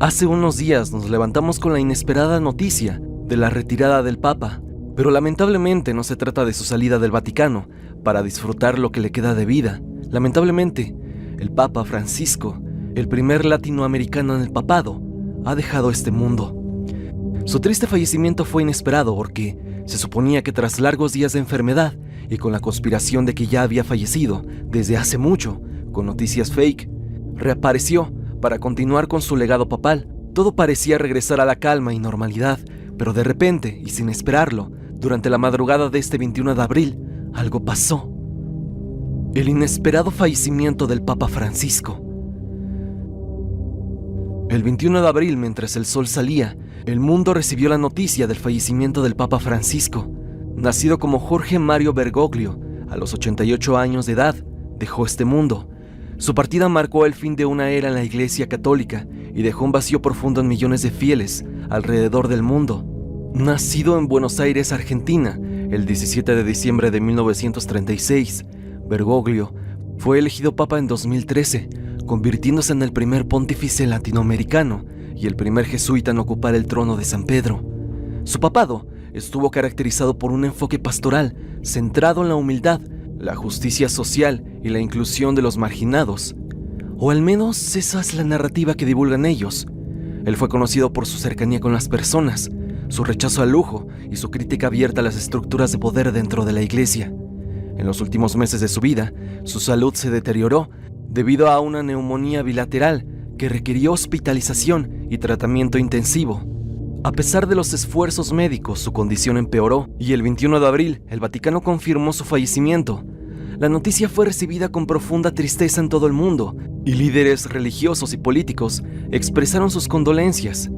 Hace unos días nos levantamos con la inesperada noticia de la retirada del Papa, pero lamentablemente no se trata de su salida del Vaticano para disfrutar lo que le queda de vida. Lamentablemente, el Papa Francisco, el primer latinoamericano en el papado, ha dejado este mundo. Su triste fallecimiento fue inesperado porque se suponía que tras largos días de enfermedad y con la conspiración de que ya había fallecido desde hace mucho, con noticias fake, reapareció para continuar con su legado papal. Todo parecía regresar a la calma y normalidad, pero de repente, y sin esperarlo, durante la madrugada de este 21 de abril, algo pasó. El inesperado fallecimiento del Papa Francisco. El 21 de abril, mientras el sol salía, el mundo recibió la noticia del fallecimiento del Papa Francisco. Nacido como Jorge Mario Bergoglio, a los 88 años de edad, dejó este mundo. Su partida marcó el fin de una era en la Iglesia Católica y dejó un vacío profundo en millones de fieles alrededor del mundo. Nacido en Buenos Aires, Argentina, el 17 de diciembre de 1936, Bergoglio fue elegido papa en 2013, convirtiéndose en el primer pontífice latinoamericano y el primer jesuita en ocupar el trono de San Pedro. Su papado estuvo caracterizado por un enfoque pastoral centrado en la humildad, la justicia social y la inclusión de los marginados, o al menos esa es la narrativa que divulgan ellos. Él fue conocido por su cercanía con las personas, su rechazo al lujo y su crítica abierta a las estructuras de poder dentro de la iglesia. En los últimos meses de su vida, su salud se deterioró debido a una neumonía bilateral que requirió hospitalización y tratamiento intensivo. A pesar de los esfuerzos médicos, su condición empeoró y el 21 de abril el Vaticano confirmó su fallecimiento. La noticia fue recibida con profunda tristeza en todo el mundo y líderes religiosos y políticos expresaron sus condolencias.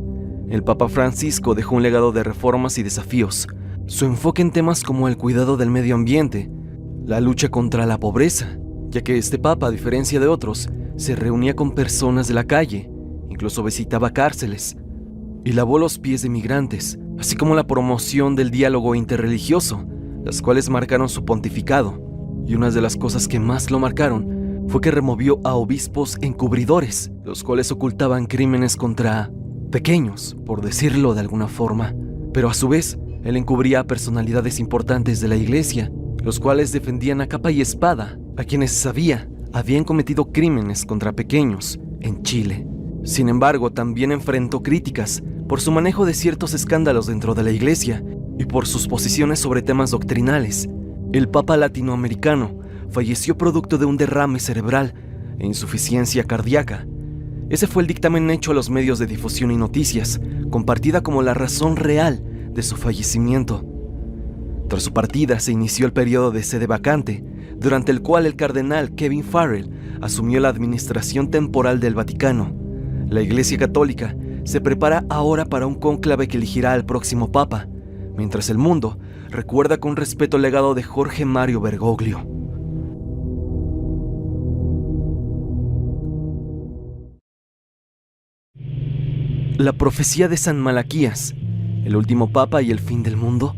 El Papa Francisco dejó un legado de reformas y desafíos. Su enfoque en temas como el cuidado del medio ambiente, la lucha contra la pobreza, ya que este Papa, a diferencia de otros, se reunía con personas de la calle, incluso visitaba cárceles y lavó los pies de migrantes, así como la promoción del diálogo interreligioso, las cuales marcaron su pontificado. Y una de las cosas que más lo marcaron fue que removió a obispos encubridores, los cuales ocultaban crímenes contra pequeños, por decirlo de alguna forma. Pero a su vez, él encubría a personalidades importantes de la iglesia, los cuales defendían a capa y espada a quienes sabía habían cometido crímenes contra pequeños en Chile. Sin embargo, también enfrentó críticas por su manejo de ciertos escándalos dentro de la iglesia y por sus posiciones sobre temas doctrinales. El Papa latinoamericano falleció producto de un derrame cerebral e insuficiencia cardíaca. Ese fue el dictamen hecho a los medios de difusión y noticias, compartida como la razón real de su fallecimiento. Tras su partida se inició el periodo de sede vacante, durante el cual el cardenal Kevin Farrell asumió la administración temporal del Vaticano. La Iglesia Católica se prepara ahora para un cónclave que elegirá al próximo Papa, mientras el mundo recuerda con respeto el legado de Jorge Mario Bergoglio. La profecía de San Malaquías, el último Papa y el fin del mundo.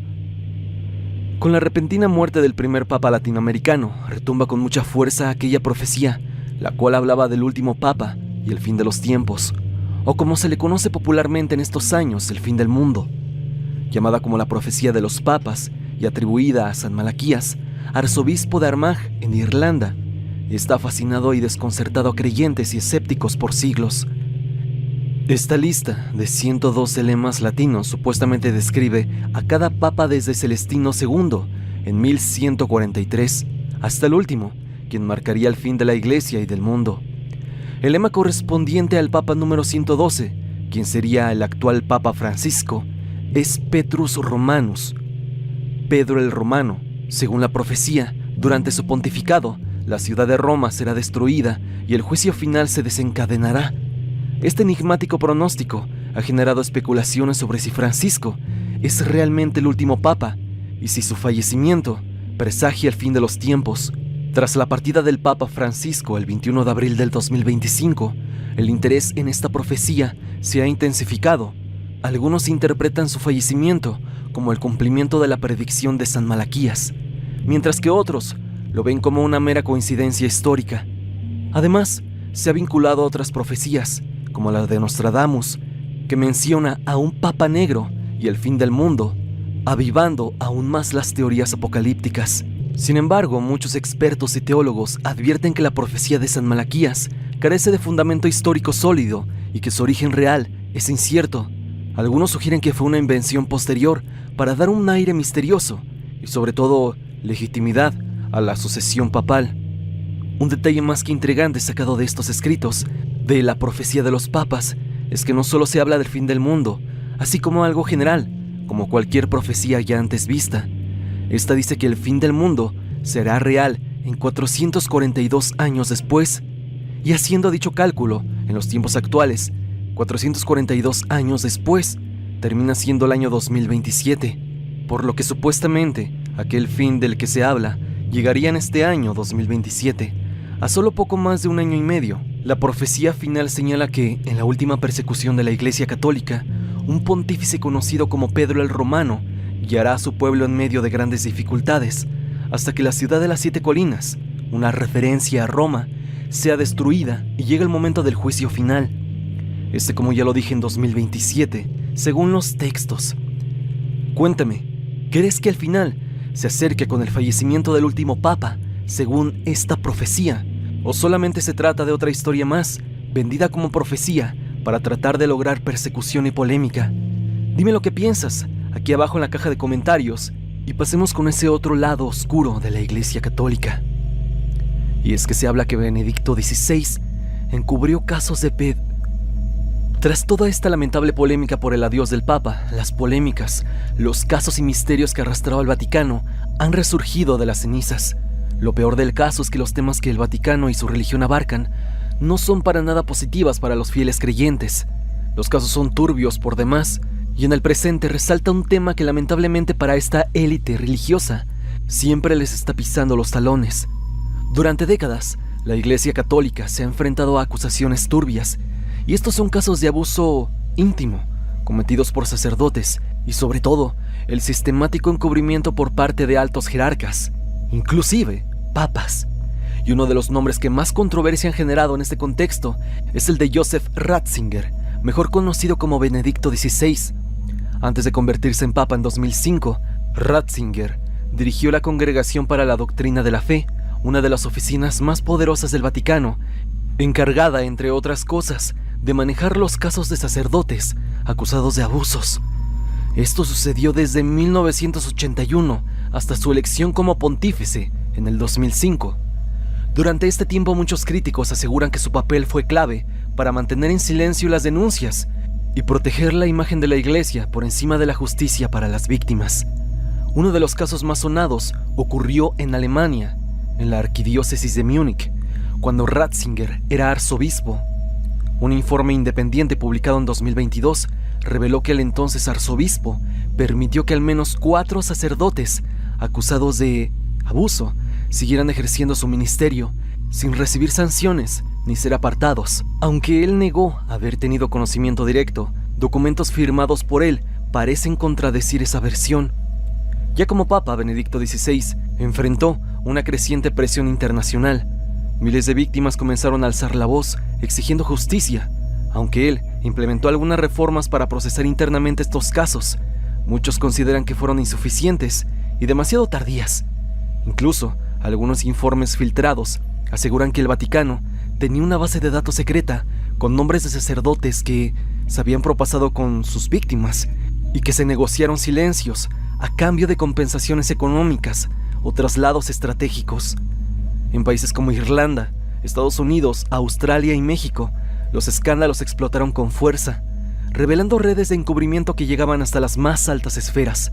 Con la repentina muerte del primer Papa latinoamericano, retumba con mucha fuerza aquella profecía, la cual hablaba del último Papa y el fin de los tiempos, o como se le conoce popularmente en estos años, el fin del mundo. Llamada como la profecía de los papas y atribuida a San Malaquías, arzobispo de Armagh, en Irlanda, está fascinado y desconcertado a creyentes y escépticos por siglos. Esta lista de 112 lemas latinos supuestamente describe a cada papa desde Celestino II en 1143 hasta el último, quien marcaría el fin de la iglesia y del mundo. El lema correspondiente al papa número 112, quien sería el actual Papa Francisco, es Petrus Romanus, Pedro el Romano. Según la profecía, durante su pontificado, la ciudad de Roma será destruida y el juicio final se desencadenará. Este enigmático pronóstico ha generado especulaciones sobre si Francisco es realmente el último papa y si su fallecimiento presagia el fin de los tiempos. Tras la partida del Papa Francisco el 21 de abril del 2025, el interés en esta profecía se ha intensificado. Algunos interpretan su fallecimiento como el cumplimiento de la predicción de San Malaquías, mientras que otros lo ven como una mera coincidencia histórica. Además, se ha vinculado a otras profecías, como la de Nostradamus, que menciona a un papa negro y el fin del mundo, avivando aún más las teorías apocalípticas. Sin embargo, muchos expertos y teólogos advierten que la profecía de San Malaquías carece de fundamento histórico sólido y que su origen real es incierto. Algunos sugieren que fue una invención posterior para dar un aire misterioso y sobre todo legitimidad a la sucesión papal. Un detalle más que intrigante sacado de estos escritos, de la profecía de los papas, es que no solo se habla del fin del mundo, así como algo general, como cualquier profecía ya antes vista. Esta dice que el fin del mundo será real en 442 años después, y haciendo dicho cálculo en los tiempos actuales, 442 años después termina siendo el año 2027, por lo que supuestamente aquel fin del que se habla llegaría en este año 2027, a solo poco más de un año y medio. La profecía final señala que, en la última persecución de la Iglesia Católica, un pontífice conocido como Pedro el Romano guiará a su pueblo en medio de grandes dificultades, hasta que la ciudad de las 7 colinas, una referencia a Roma, sea destruida y llegue el momento del juicio final. Como ya lo dije, en 2027, según los textos. Cuéntame, ¿crees que al final se acerque con el fallecimiento del último papa, según esta profecía? ¿O solamente se trata de otra historia más, vendida como profecía, para tratar de lograr persecución y polémica? Dime lo que piensas, aquí abajo en la caja de comentarios, y pasemos con ese otro lado oscuro de la Iglesia Católica. Y es que se habla que Benedicto XVI encubrió casos de Tras toda esta lamentable polémica por el adiós del Papa, las polémicas, los casos y misterios que arrastraba el Vaticano han resurgido de las cenizas. Lo peor del caso es que los temas que el Vaticano y su religión abarcan no son para nada positivas para los fieles creyentes. Los casos son turbios por demás, y en el presente resalta un tema que lamentablemente para esta élite religiosa siempre les está pisando los talones. Durante décadas, la Iglesia Católica se ha enfrentado a acusaciones turbias, y estos son casos de abuso íntimo, cometidos por sacerdotes, y sobre todo, el sistemático encubrimiento por parte de altos jerarcas, inclusive papas. Y uno de los nombres que más controversia han generado en este contexto es el de Joseph Ratzinger, mejor conocido como Benedicto XVI. Antes de convertirse en papa en 2005, Ratzinger dirigió la Congregación para la Doctrina de la Fe, una de las oficinas más poderosas del Vaticano, encargada, entre otras cosas, de manejar los casos de sacerdotes acusados de abusos. Esto sucedió desde 1981 hasta su elección como pontífice en el 2005. Durante este tiempo muchos críticos aseguran que su papel fue clave para mantener en silencio las denuncias y proteger la imagen de la Iglesia por encima de la justicia para las víctimas. Uno de los casos más sonados ocurrió en Alemania, en la arquidiócesis de Múnich, cuando Ratzinger era arzobispo. Un informe independiente publicado en 2022 reveló que el entonces arzobispo permitió que al menos 4 sacerdotes acusados de abuso siguieran ejerciendo su ministerio sin recibir sanciones ni ser apartados. Aunque él negó haber tenido conocimiento directo, documentos firmados por él parecen contradecir esa versión. Ya como Papa, Benedicto XVI enfrentó una creciente presión internacional. Miles de víctimas comenzaron a alzar la voz, exigiendo justicia. Aunque él implementó algunas reformas para procesar internamente estos casos, muchos consideran que fueron insuficientes y demasiado tardías. Incluso, algunos informes filtrados aseguran que el Vaticano tenía una base de datos secreta con nombres de sacerdotes que se habían propasado con sus víctimas y que se negociaron silencios a cambio de compensaciones económicas o traslados estratégicos. En países como Irlanda, Estados Unidos, Australia y México, los escándalos explotaron con fuerza, revelando redes de encubrimiento que llegaban hasta las más altas esferas.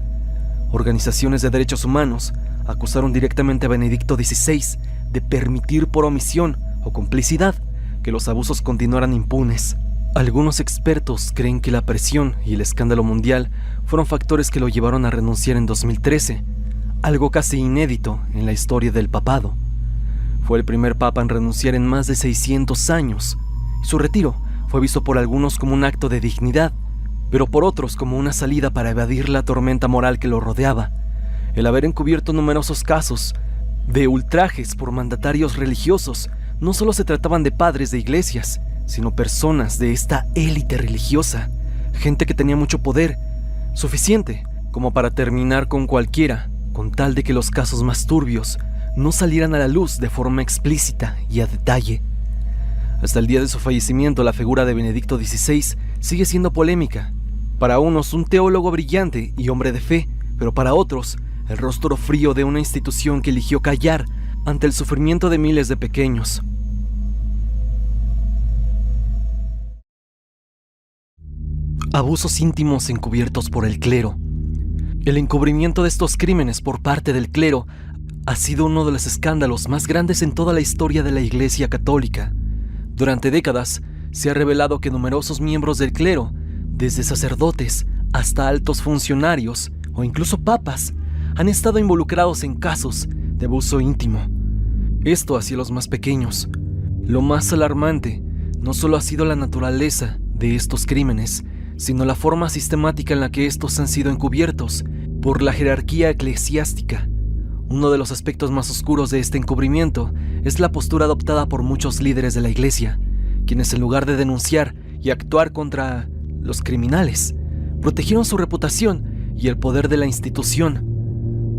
Organizaciones de derechos humanos acusaron directamente a Benedicto XVI de permitir por omisión o complicidad que los abusos continuaran impunes. Algunos expertos creen que la presión y el escándalo mundial fueron factores que lo llevaron a renunciar en 2013, algo casi inédito en la historia del papado. Fue el primer papa en renunciar en más de 600 años. Su retiro fue visto por algunos como un acto de dignidad, pero por otros como una salida para evadir la tormenta moral que lo rodeaba. El haber encubierto numerosos casos de ultrajes por mandatarios religiosos no solo se trataban de padres de iglesias, sino personas de esta élite religiosa, gente que tenía mucho poder, suficiente como para terminar con cualquiera, con tal de que los casos más turbios no salieran a la luz de forma explícita y a detalle. Hasta el día de su fallecimiento, la figura de Benedicto XVI sigue siendo polémica. Para unos, un teólogo brillante y hombre de fe, pero para otros, el rostro frío de una institución que eligió callar ante el sufrimiento de miles de pequeños. Abusos íntimos encubiertos por el clero. El encubrimiento de estos crímenes por parte del clero ha sido uno de los escándalos más grandes en toda la historia de la Iglesia Católica. Durante décadas se ha revelado que numerosos miembros del clero, desde sacerdotes hasta altos funcionarios o incluso papas, han estado involucrados en casos de abuso íntimo. Esto hacia los más pequeños. Lo más alarmante no solo ha sido la naturaleza de estos crímenes, sino la forma sistemática en la que estos han sido encubiertos por la jerarquía eclesiástica. Uno de los aspectos más oscuros de este encubrimiento es la postura adoptada por muchos líderes de la Iglesia, quienes en lugar de denunciar y actuar contra los criminales, protegieron su reputación y el poder de la institución.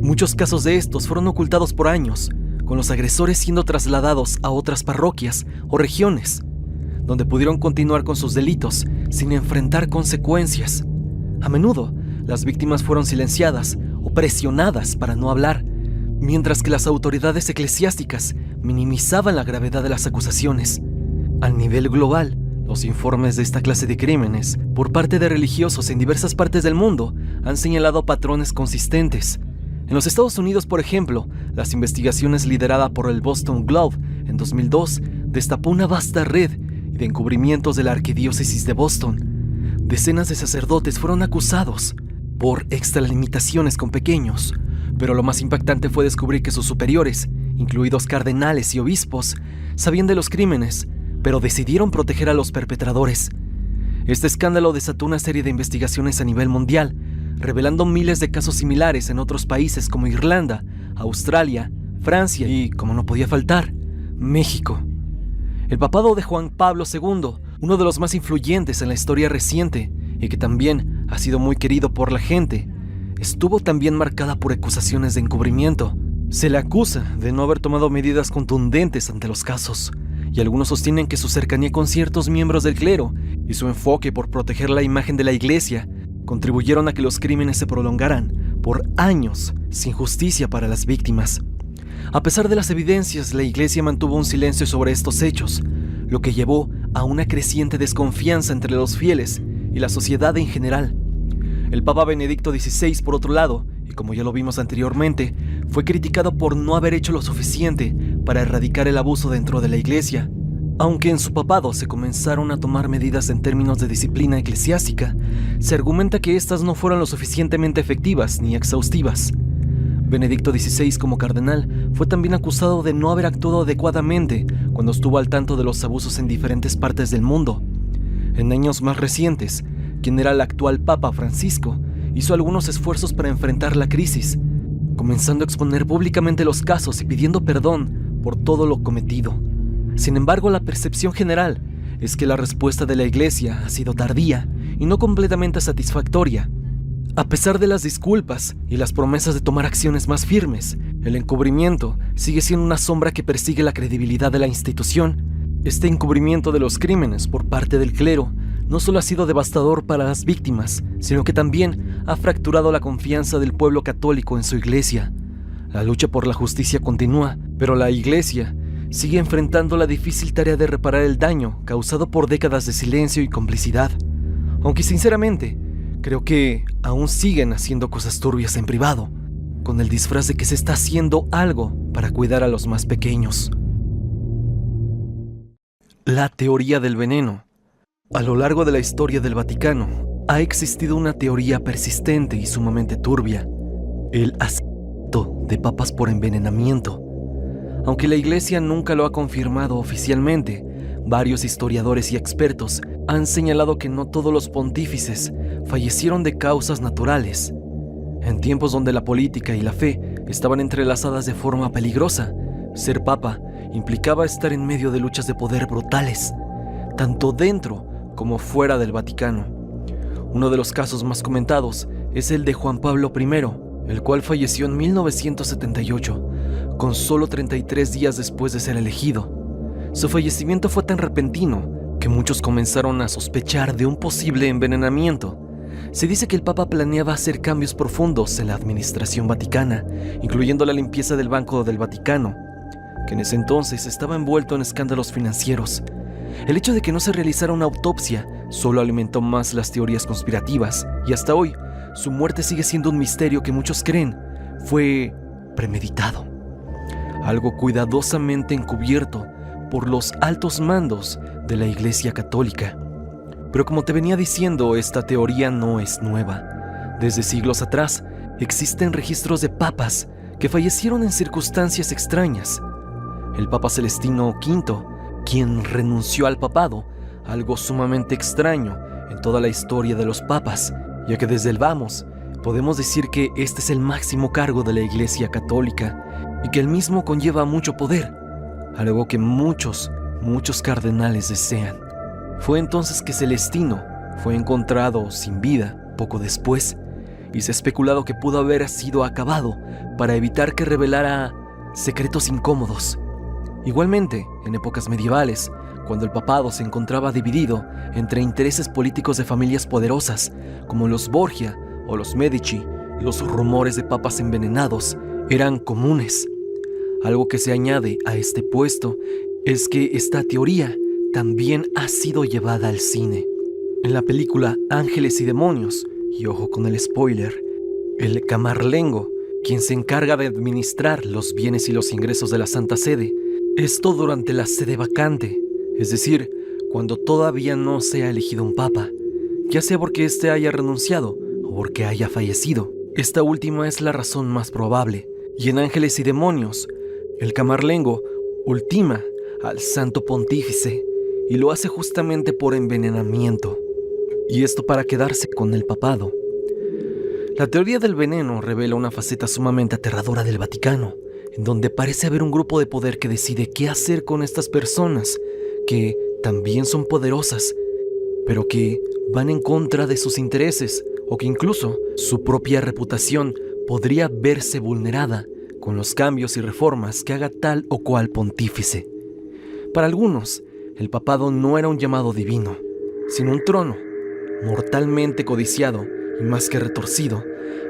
Muchos casos de estos fueron ocultados por años, con los agresores siendo trasladados a otras parroquias o regiones, donde pudieron continuar con sus delitos sin enfrentar consecuencias. A menudo, las víctimas fueron silenciadas o presionadas para no hablar, mientras que las autoridades eclesiásticas minimizaban la gravedad de las acusaciones. A nivel global, los informes de esta clase de crímenes por parte de religiosos en diversas partes del mundo han señalado patrones consistentes. En los Estados Unidos, por ejemplo, las investigaciones lideradas por el Boston Globe en 2002 destapó una vasta red de encubrimientos de la arquidiócesis de Boston. Decenas de sacerdotes fueron acusados por extralimitaciones con pequeños, pero lo más impactante fue descubrir que sus superiores, incluidos cardenales y obispos, sabían de los crímenes, pero decidieron proteger a los perpetradores. Este escándalo desató una serie de investigaciones a nivel mundial, revelando miles de casos similares en otros países como Irlanda, Australia, Francia y, como no podía faltar, México. El papado de Juan Pablo II, uno de los más influyentes en la historia reciente y que también ha sido muy querido por la gente, estuvo también marcada por acusaciones de encubrimiento. Se le acusa de no haber tomado medidas contundentes ante los casos, y algunos sostienen que su cercanía con ciertos miembros del clero y su enfoque por proteger la imagen de la Iglesia contribuyeron a que los crímenes se prolongaran por años sin justicia para las víctimas. A pesar de las evidencias, la Iglesia mantuvo un silencio sobre estos hechos, lo que llevó a una creciente desconfianza entre los fieles y la sociedad en general. El Papa Benedicto XVI, por otro lado, y como ya lo vimos anteriormente, fue criticado por no haber hecho lo suficiente para erradicar el abuso dentro de la Iglesia. Aunque en su papado se comenzaron a tomar medidas en términos de disciplina eclesiástica, se argumenta que estas no fueron lo suficientemente efectivas ni exhaustivas. Benedicto XVI, como cardenal, fue también acusado de no haber actuado adecuadamente cuando estuvo al tanto de los abusos en diferentes partes del mundo. En años más recientes, quien era el actual Papa Francisco, hizo algunos esfuerzos para enfrentar la crisis, comenzando a exponer públicamente los casos y pidiendo perdón por todo lo cometido. Sin embargo, la percepción general es que la respuesta de la Iglesia ha sido tardía y no completamente satisfactoria. A pesar de las disculpas y las promesas de tomar acciones más firmes, el encubrimiento sigue siendo una sombra que persigue la credibilidad de la institución. Este encubrimiento de los crímenes por parte del clero no solo ha sido devastador para las víctimas, sino que también ha fracturado la confianza del pueblo católico en su Iglesia. La lucha por la justicia continúa, pero la Iglesia sigue enfrentando la difícil tarea de reparar el daño causado por décadas de silencio y complicidad. Aunque sinceramente, creo que aún siguen haciendo cosas turbias en privado, con el disfraz de que se está haciendo algo para cuidar a los más pequeños. La teoría del veneno. A lo largo de la historia del Vaticano, ha existido una teoría persistente y sumamente turbia: el asesinato de papas por envenenamiento. Aunque la Iglesia nunca lo ha confirmado oficialmente, varios historiadores y expertos han señalado que no todos los pontífices fallecieron de causas naturales. En tiempos donde la política y la fe estaban entrelazadas de forma peligrosa, ser papa implicaba estar en medio de luchas de poder brutales. tanto dentro como fuera del Vaticano. Uno de los casos más comentados es el de Juan Pablo I, el cual falleció en 1978, con solo 33 días después de ser elegido. Su fallecimiento fue tan repentino que muchos comenzaron a sospechar de un posible envenenamiento. Se dice que el Papa planeaba hacer cambios profundos en la administración vaticana, incluyendo la limpieza del Banco del Vaticano, que en ese entonces estaba envuelto en escándalos financieros. El hecho de que no se realizara una autopsia solo alimentó más las teorías conspirativas, y hasta hoy, su muerte sigue siendo un misterio que muchos creen fue premeditado, algo cuidadosamente encubierto por los altos mandos de la Iglesia Católica. Pero como te venía diciendo, esta teoría no es nueva. Desde siglos atrás existen registros de papas que fallecieron en circunstancias extrañas. El Papa Celestino V, quien renunció al papado, algo sumamente extraño en toda la historia de los papas, ya que desde el vamos podemos decir que este es el máximo cargo de la Iglesia Católica y que el mismo conlleva mucho poder, algo que muchos cardenales desean. Fue entonces que Celestino fue encontrado sin vida poco después, y se ha especulado que pudo haber sido acabado para evitar que revelara secretos incómodos. Igualmente, en épocas medievales, cuando el papado se encontraba dividido entre intereses políticos de familias poderosas, como los Borgia o los Medici, los rumores de papas envenenados eran comunes. Algo que se añade a este puesto es que esta teoría también ha sido llevada al cine. En la película Ángeles y Demonios, y ojo con el spoiler, el camarlengo, quien se encarga de administrar los bienes y los ingresos de la Santa Sede, esto durante la sede vacante, es decir, cuando todavía no se ha elegido un papa, ya sea porque éste haya renunciado o porque haya fallecido. Esta última es la razón más probable, y en Ángeles y Demonios, el camarlengo ultima al Santo Pontífice y lo hace justamente por envenenamiento, y esto para quedarse con el papado. La teoría del veneno revela una faceta sumamente aterradora del Vaticano, en donde parece haber un grupo de poder que decide qué hacer con estas personas, que también son poderosas, pero que van en contra de sus intereses, o que incluso su propia reputación podría verse vulnerada con los cambios y reformas que haga tal o cual pontífice. Para algunos, el papado no era un llamado divino, sino un trono, mortalmente codiciado y más que retorcido,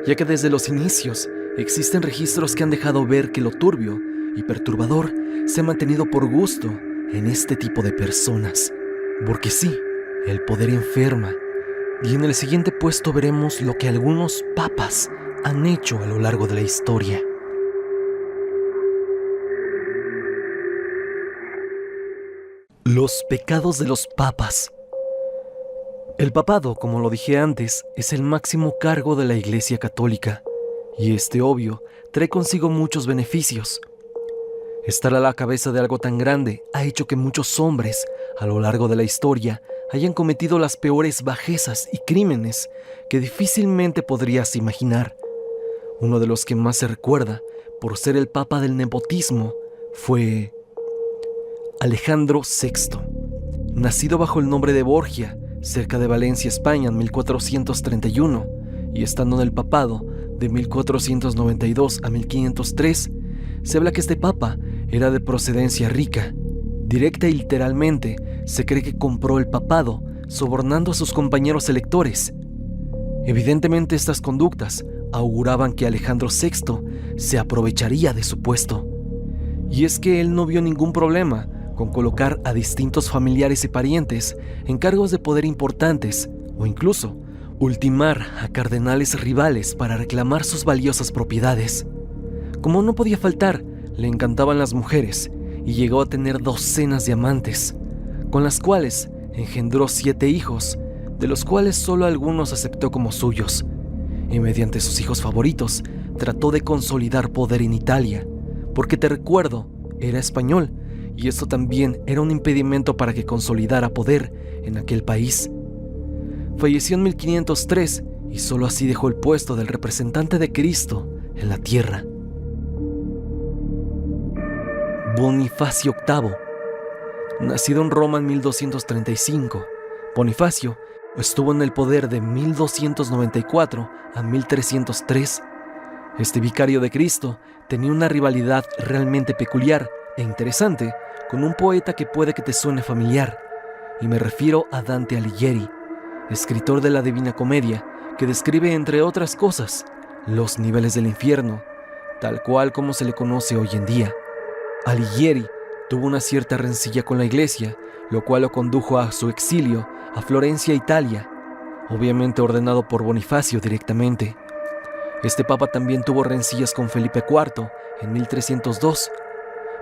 ya que desde los inicios existen registros que han dejado ver que lo turbio y perturbador se ha mantenido por gusto en este tipo de personas. Porque sí, el poder enferma, y en el siguiente puesto veremos lo que algunos papas han hecho a lo largo de la historia. Los pecados de los papas. El papado, como lo dije antes, es el máximo cargo de la Iglesia Católica, y este, obvio, trae consigo muchos beneficios. Estar a la cabeza de algo tan grande ha hecho que muchos hombres, a lo largo de la historia, hayan cometido las peores bajezas y crímenes que difícilmente podrías imaginar. Uno de los que más se recuerda por ser el papa del nepotismo fue Alejandro VI, nacido bajo el nombre de Borgia, cerca de Valencia, España, en 1431, y estando en el papado de 1492 a 1503, se habla que este papa era de procedencia rica. Directa y literalmente, se cree que compró el papado sobornando a sus compañeros electores. Evidentemente, estas conductas auguraban que Alejandro VI se aprovecharía de su puesto. Y es que él no vio ningún problema con colocar a distintos familiares y parientes en cargos de poder importantes, o incluso ultimar a cardenales rivales para reclamar sus valiosas propiedades. Como no podía faltar, le encantaban las mujeres y llegó a tener docenas de amantes, con las cuales engendró 7 hijos, de los cuales solo algunos aceptó como suyos, y mediante sus hijos favoritos trató de consolidar poder en Italia, porque te recuerdo, era español, y esto también era un impedimento para que consolidara poder en aquel país. Falleció en 1503 y solo así dejó el puesto del representante de Cristo en la tierra. Bonifacio VIII, Nacido en Roma en 1235, Bonifacio estuvo en el poder de 1294 a 1303. Este vicario de Cristo tenía una rivalidad realmente peculiar e interesante con un poeta que puede que te suene familiar, y me refiero a Dante Alighieri, escritor de la Divina Comedia, que describe, entre otras cosas, los niveles del infierno, tal cual como se le conoce hoy en día. Alighieri tuvo una cierta rencilla con la iglesia, lo cual lo condujo a su exilio a Florencia, Italia, obviamente ordenado por Bonifacio directamente. Este papa también tuvo rencillas con Felipe IV en 1302.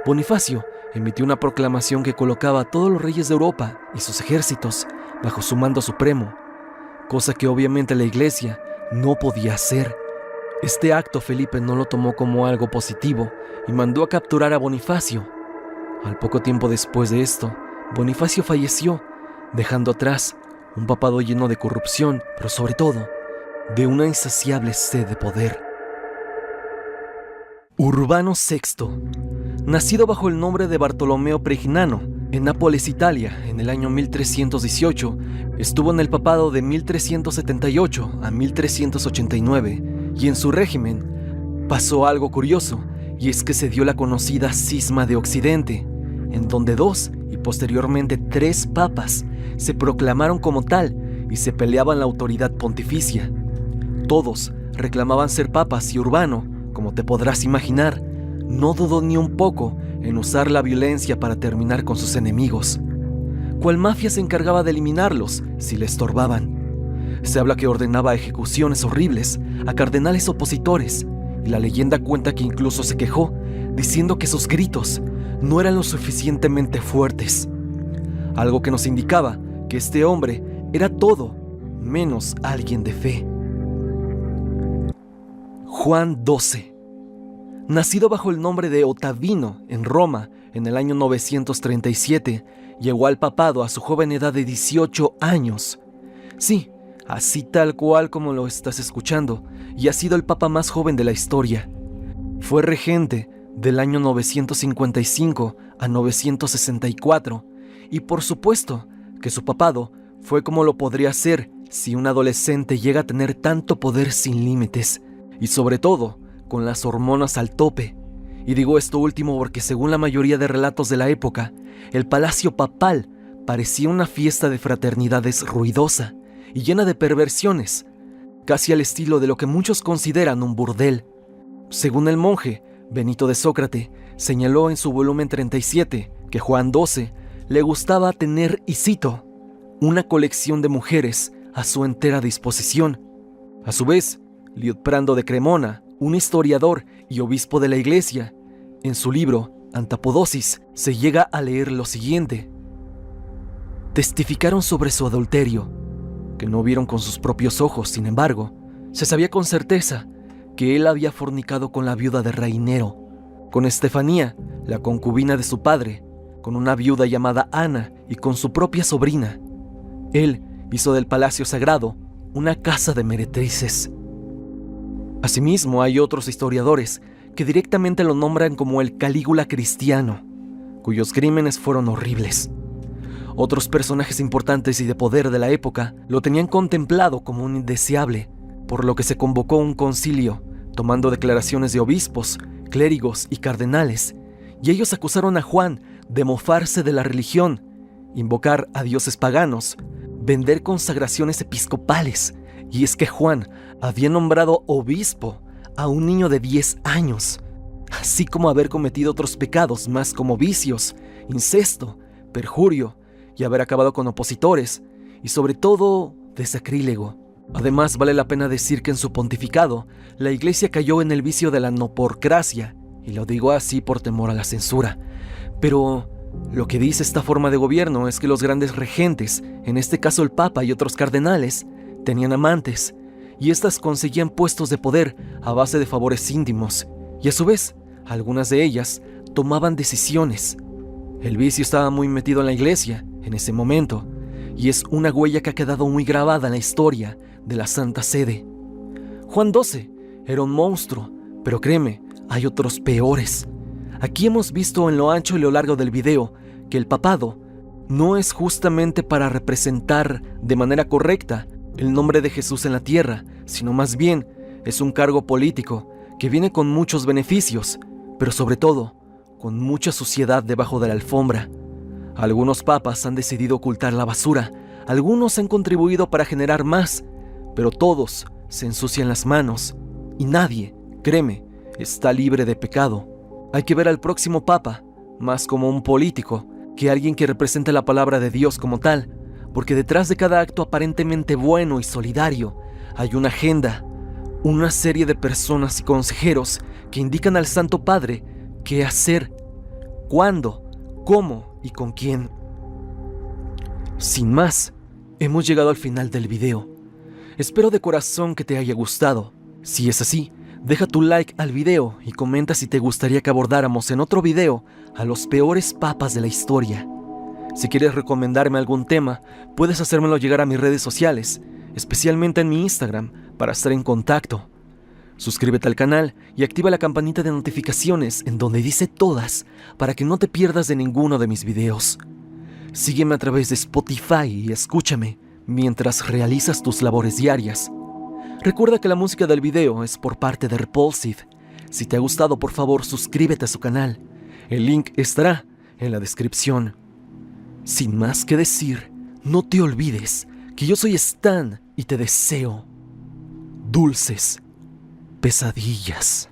Bonifacio emitió una proclamación que colocaba a todos los reyes de Europa y sus ejércitos bajo su mando supremo, cosa que obviamente la iglesia no podía hacer. Este acto Felipe no lo tomó como algo positivo y mandó a capturar a Bonifacio. Al poco tiempo después de esto, Bonifacio falleció, dejando atrás un papado lleno de corrupción, pero sobre todo, de una insaciable sed de poder. Urbano VI, nacido bajo el nombre de Bartolomeo Pregnano, en Nápoles, Italia, en el año 1318, estuvo en el papado de 1378 a 1389, y en su régimen pasó algo curioso, y es que se dio la conocida Cisma de Occidente, en donde 2 y posteriormente 3 papas se proclamaron como tal y se peleaban la autoridad pontificia. Todos reclamaban ser papas y Urbano, como te podrás imaginar, no dudó ni un poco en usar la violencia para terminar con sus enemigos. Cual mafia se encargaba de eliminarlos si le estorbaban. Se habla que ordenaba ejecuciones horribles a cardenales opositores, y la leyenda cuenta que incluso se quejó, diciendo que sus gritos no eran lo suficientemente fuertes. Algo que nos indicaba que este hombre era todo menos alguien de fe. Juan XII, nacido bajo el nombre de Ottavino en Roma en el año 937, llegó al papado a su joven edad de 18 años. Sí, así tal cual como lo estás escuchando, y ha sido el papa más joven de la historia. Fue regente del año 955 a 964, y por supuesto que su papado fue como lo podría ser si un adolescente llega a tener tanto poder sin límites, y sobre todo con las hormonas al tope. Y digo esto último porque según la mayoría de relatos de la época, el palacio papal parecía una fiesta de fraternidades ruidosa y llena de perversiones, casi al estilo de lo que muchos consideran un burdel. Según el monje Benito de Sócrates, señaló en su volumen 37 que Juan XII le gustaba tener, y cito, una colección de mujeres a su entera disposición. A su vez, Liutprando de Cremona, un historiador y obispo de la iglesia, en su libro Antapodosis se llega a leer lo siguiente: testificaron sobre su adulterio, que no vieron con sus propios ojos. Sin embargo, se sabía con certeza que él había fornicado con la viuda de Reinero, con Estefanía, la concubina de su padre, con una viuda llamada Ana y con su propia sobrina. Él hizo del palacio sagrado una casa de meretrices. Asimismo, hay otros historiadores que directamente lo nombran como el Calígula cristiano, cuyos crímenes fueron horribles. Otros personajes importantes y de poder de la época lo tenían contemplado como un indeseable, por lo que se convocó un concilio, tomando declaraciones de obispos, clérigos y cardenales, y ellos acusaron a Juan de mofarse de la religión, invocar a dioses paganos, vender consagraciones episcopales, y es que Juan había nombrado obispo a un niño de 10 años, así como haber cometido otros pecados más como vicios, incesto, perjurio y haber acabado con opositores, y sobre todo de sacrílego. Además, vale la pena decir que en su pontificado, la iglesia cayó en el vicio de la noporcracia, y lo digo así por temor a la censura. Pero lo que dice esta forma de gobierno es que los grandes regentes, en este caso el Papa y otros cardenales, tenían amantes, y éstas conseguían puestos de poder a base de favores íntimos, y a su vez, algunas de ellas tomaban decisiones. El vicio estaba muy metido en la iglesia en ese momento, y es una huella que ha quedado muy grabada en la historia de la Santa Sede. Juan XII era un monstruo, pero créeme, hay otros peores. Aquí hemos visto en lo ancho y lo largo del video que el papado no es justamente para representar de manera correcta el nombre de Jesús en la tierra, sino más bien es un cargo político que viene con muchos beneficios, pero sobre todo con mucha suciedad debajo de la alfombra. Algunos papas han decidido ocultar la basura, algunos han contribuido para generar más, pero todos se ensucian las manos y nadie, créeme, está libre de pecado. Hay que ver al próximo papa más como un político que alguien que represente la palabra de Dios como tal, porque detrás de cada acto aparentemente bueno y solidario hay una agenda, una serie de personas y consejeros que indican al Santo Padre qué hacer, cuándo, cómo y con quién. Sin más, hemos llegado al final del video. Espero de corazón que te haya gustado. Si es así, deja tu like al video y comenta si te gustaría que abordáramos en otro video a los peores papas de la historia. Si quieres recomendarme algún tema, puedes hacérmelo llegar a mis redes sociales, especialmente en mi Instagram, para estar en contacto. Suscríbete al canal y activa la campanita de notificaciones en donde dice todas para que no te pierdas de ninguno de mis videos. Sígueme a través de Spotify y escúchame mientras realizas tus labores diarias. Recuerda que la música del video es por parte de Repulsive. Si te ha gustado, por favor, suscríbete a su canal. El link estará en la descripción. Sin más que decir, no te olvides que yo soy Stan y te deseo dulces pesadillas.